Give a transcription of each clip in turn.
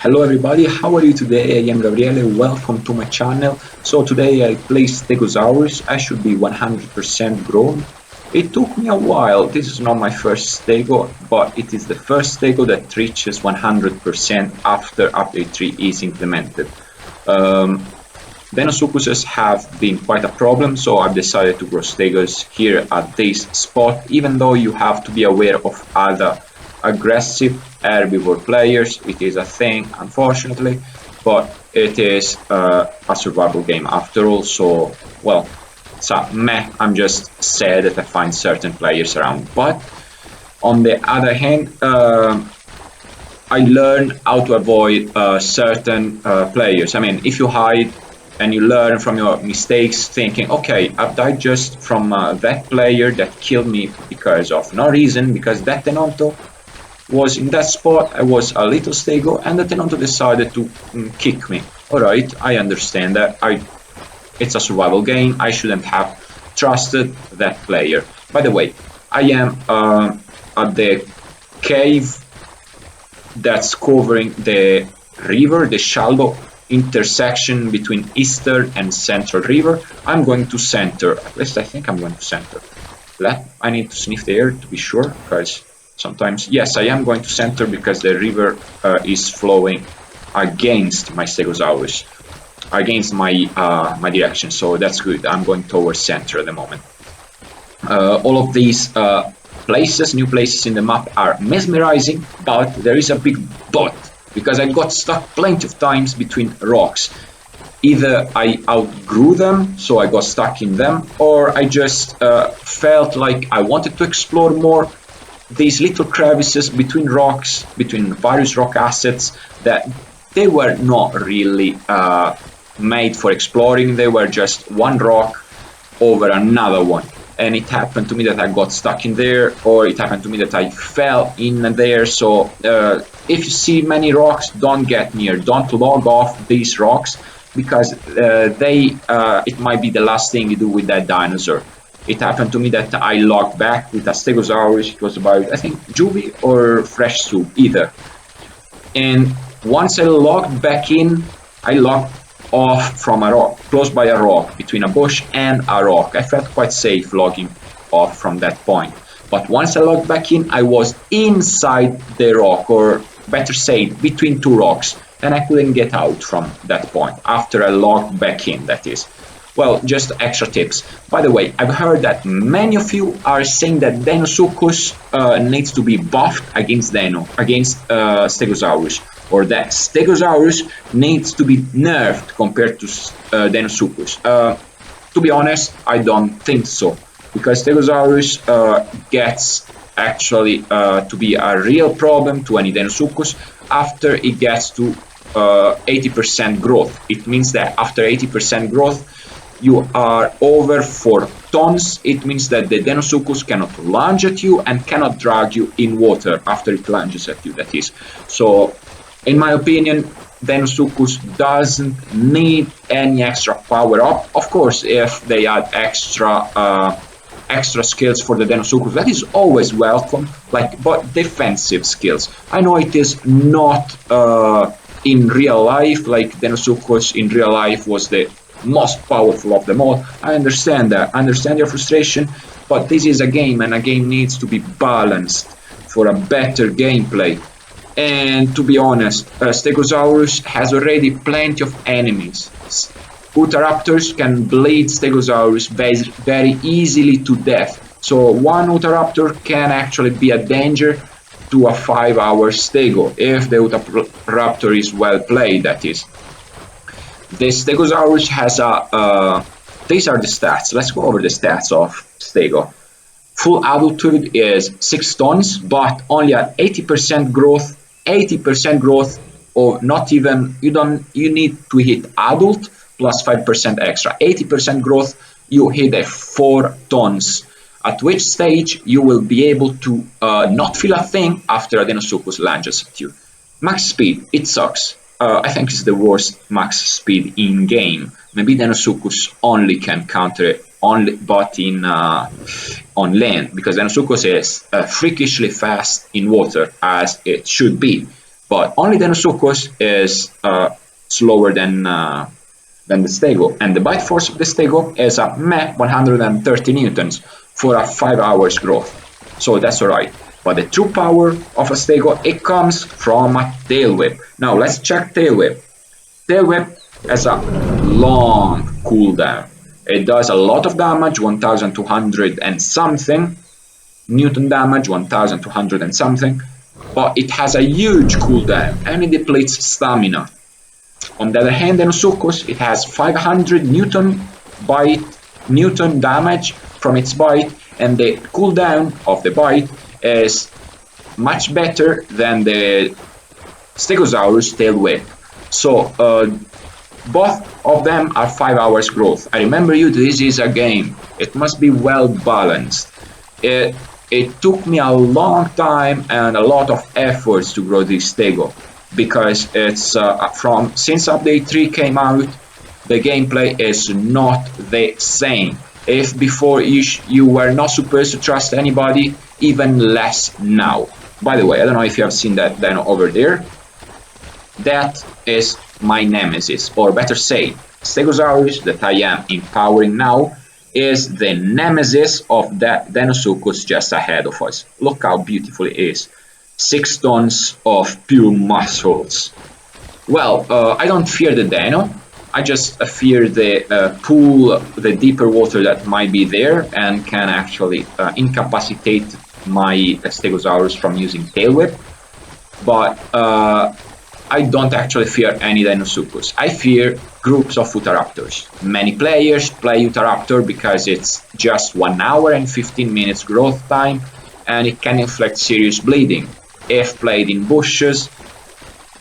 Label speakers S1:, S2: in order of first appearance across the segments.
S1: Hello everybody, how are you today? I am Gabriele, welcome to my channel. So today I play Stegosaurus. I should be 100% grown. It took me a while. This is not my first Stego, but it is the first Stego that reaches 100% after update 3 is implemented. Deinosuchuses have been quite a problem, so I've decided to grow Stegos here at this spot, even though you have to be aware of other aggressive herbivore players. It is a thing, unfortunately, but it is a survival game after all, so, well, so meh, I'm just sad that I find certain players around. But on the other hand, I learned how to avoid certain players. I mean, if you hide and you learn from your mistakes, thinking, okay, I've died just from that player that killed me because of no reason, because that Tenonto was in that spot, I was a little Stego, and the Tenonto decided to kick me. Alright, I understand that. It's a survival game, I shouldn't have trusted that player. By the way, I am at the cave that's covering the river, the shallow intersection between Eastern and Central River. I'm going to center, at least I think I'm going to center. I need to sniff the air to be sure, because sometimes, yes, I am going to center because the river is flowing against my Stegosaurus, against my my direction, so that's good. I'm going towards center at the moment. All of these new places in the map are mesmerizing, but there is a big but, because I got stuck plenty of times between rocks. Either I outgrew them, so I got stuck in them, or I just felt like I wanted to explore more these little crevices between rocks, between various rock assets, that they were not really made for exploring. They were just one rock over another one, and it happened to me that I got stuck in there, or it happened to me that I fell in there. So if you see many rocks, don't get near, don't log off these rocks, because it might be the last thing you do with that dinosaur. It happened to me that I logged back with a Stegosaurus. It was about, I think, juvie or fresh soup, either. And once I logged back in, I logged off from a rock, close by a rock, between a bush and a rock. I felt quite safe logging off from that point. But once I logged back in, I was inside the rock, or better said, between two rocks, and I couldn't get out from that point, after I logged back in, that is. Well, just extra tips. By the way, I've heard that many of you are saying that Deinosuchus needs to be buffed against Stegosaurus, or that Stegosaurus needs to be nerfed compared to Deinosuchus. To be honest, I don't think so, because Stegosaurus gets actually to be a real problem to any Deinosuchus after it gets to 80% growth. It means that after 80% growth, you are over 4 tons. It means that the Deinosuchus cannot lunge at you and cannot drag you in water after it lunges at you, that is. So, in my opinion, Deinosuchus doesn't need any extra power up. Of course, if they add extra skills for the Deinosuchus, that is always welcome, but defensive skills. I know it is not in real life, like Deinosuchus in real life was the most powerful of them all. I understand that, I understand your frustration, but this is a game, and a game needs to be balanced for a better gameplay. And to be honest, Stegosaurus has already plenty of enemies. Utahraptors can bleed Stegosaurus very easily to death, so one Utahraptor can actually be a danger to a 5-hour Stego, if the Utahraptor is well played, that is. The Stegosaurus has these are the stats. Let's go over the stats of Stego. Full adulthood is 6 tons, but only at 80% growth. 80% growth, or not even, you need to hit adult plus 5% extra. 80% growth, you hit a 4 tons. At which stage you will be able to not feel a thing after a Deinosuchus lunges at you. Max speed, it sucks. I think it's the worst max speed in game. Maybe Deinosuchus only can counter it, but on land, because Deinosuchus is freakishly fast in water, as it should be. but only Deinosuchus is slower than the Stego, and the bite force of the Stego is a meh 130 newtons for a 5 hours growth, so that's alright. But the true power of a Stego, it comes from a tail whip. Now let's check tail whip. Tail whip has a long cooldown. It does a lot of damage, 1200 and something Newton damage, 1200 and something, but it has a huge cooldown and it depletes stamina. On the other hand, Deinosuchus, it has 500 Newton damage from its bite, and the cooldown of the bite is much better than the Stegosaurus tail whip. So both of them are 5 hours growth. I remember you, this is a game. It must be well balanced. It took me a long time and a lot of efforts to grow this Stego, because it's since update 3 came out, the gameplay is not the same. If before you were not supposed to trust anybody, even less now. By the way, I don't know if you have seen that dino over there. That is my nemesis, or better say, Stegosaurus that I am empowering now is the nemesis of that Deinosuchus just ahead of us. Look how beautiful it is. 6 tons of pure muscles. Well, I don't fear the Dino. I just fear the pool, the deeper water that might be there and can actually incapacitate my Stegosaurus from using tail whip. But I don't actually fear any Deinosuchus. I fear groups of Utahraptors. Many players play Utahraptor because it's just 1 hour and 15 minutes growth time, and it can inflict serious bleeding. If played in bushes,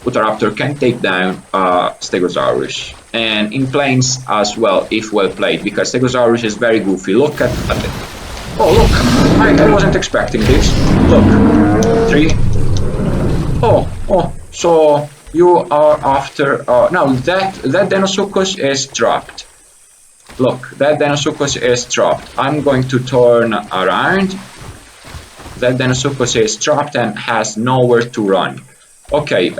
S1: Utahraptor can take down Stegosaurus, and in plains as well if well played, because Stegosaurus is very goofy. Look at it. Oh look, I wasn't expecting this. Look, 3. Oh, so you are after, now that Deinosuchus is trapped. Look, that Deinosuchus is trapped. I'm going to turn around. That Deinosuchus is trapped and has nowhere to run. Okay,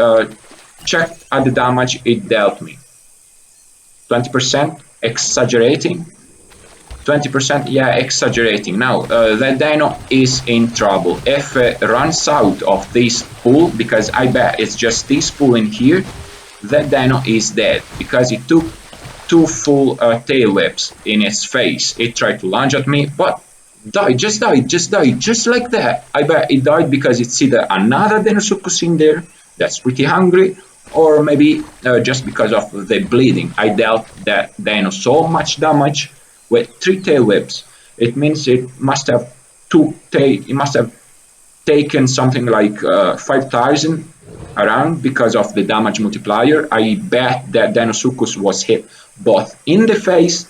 S1: check at the damage it dealt me. 20%, exaggerating. 20%, yeah, exaggerating. Now, that dino is in trouble. If it runs out of this pool, because I bet it's just this pool in here, that dino is dead, because it took 2 full tail whips in its face. It tried to lunge at me, but died, just like that. I bet it died because it's either another Deinosuchus in there that's pretty hungry, or maybe just because of the bleeding. I dealt that dino so much damage with 3 tail whips. It means it must have taken something like 5,000 around because of the damage multiplier. I bet that Deinosuchus was hit both in the face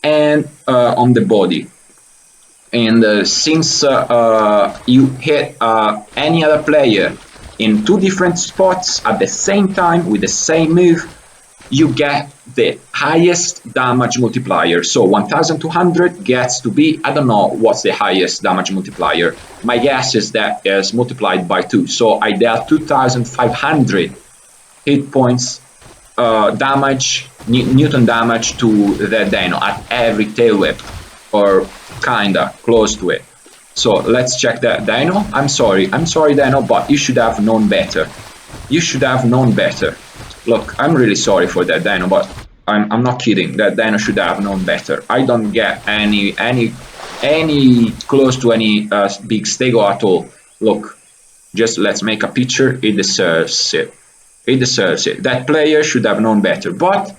S1: and on the body. And since you hit any other player in 2 different spots at the same time with the same move, you get the highest damage multiplier. So 1200 gets to be, I don't know what's the highest damage multiplier. My guess is that is multiplied by 2. So I dealt 2500 hit points damage, Newton damage to the dino at every tail whip, or kinda close to it. So let's check that dino. I'm sorry dino, but you should have known better. You should have known better. Look, I'm really sorry for that dino, but I'm not kidding. That dino should have known better. I don't get any close to any big Stego at all. Look, just let's make a picture. It deserves it. It deserves it. That player should have known better. But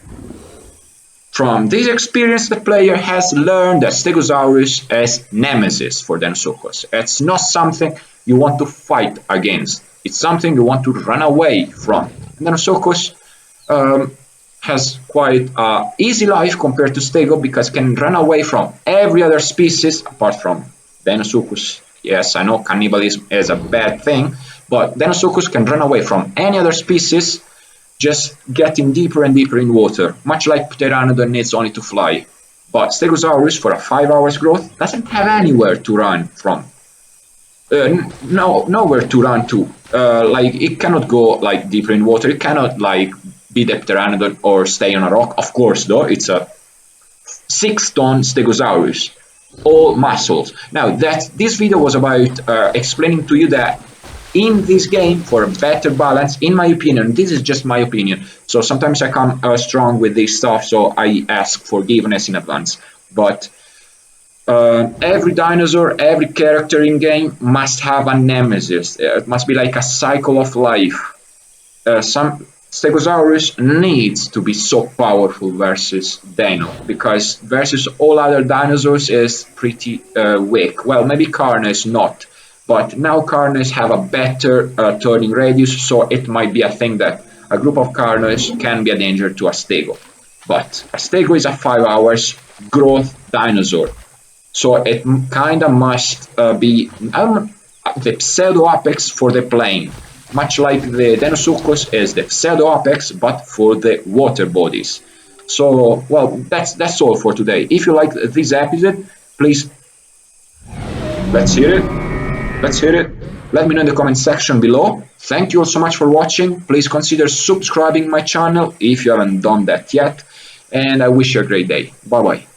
S1: from this experience, the player has learned that Stegosaurus is nemesis for Deinosuchus. It's not something you want to fight against. It's something you want to run away from. And Deinosuchus has quite an easy life compared to Stego, because can run away from every other species apart from Deinosuchus. Yes, I know cannibalism is a bad thing, but Deinosuchus can run away from any other species, just getting deeper and deeper in water, much like Pteranodon needs only to fly. But Stegosaurus, for a 5 hours growth, doesn't have anywhere to run from. nowhere to run to. Like it cannot go like deeper in water. It cannot like be the pteranodon or stay on a rock. Of course, though, it's a 6-ton Stegosaurus, all muscles. Now that this video was about explaining to you that in this game, for a better balance, in my opinion, this is just my opinion, so sometimes I come strong with this stuff, so I ask forgiveness in advance, but every dinosaur, every character in game must have a nemesis. It must be like a cycle of life. Some Stegosaurus needs to be so powerful versus Deino, because versus all other dinosaurs is pretty weak. Well, maybe Carnes not, but now Carnes have a better turning radius, so it might be a thing that a group of Carnes can be a danger to a Stego. But a Stego is a 5 hours growth dinosaur, so it kinda must be the pseudo apex for the plane, much like the Deinosuchus is the pseudo apex but for the water bodies. So well, that's all for today. If you liked this episode, please let's hear it. Let me know in the comment section below. Thank you all so much for watching. Please consider subscribing my channel if you haven't done that yet, and I wish you a great day. Bye bye.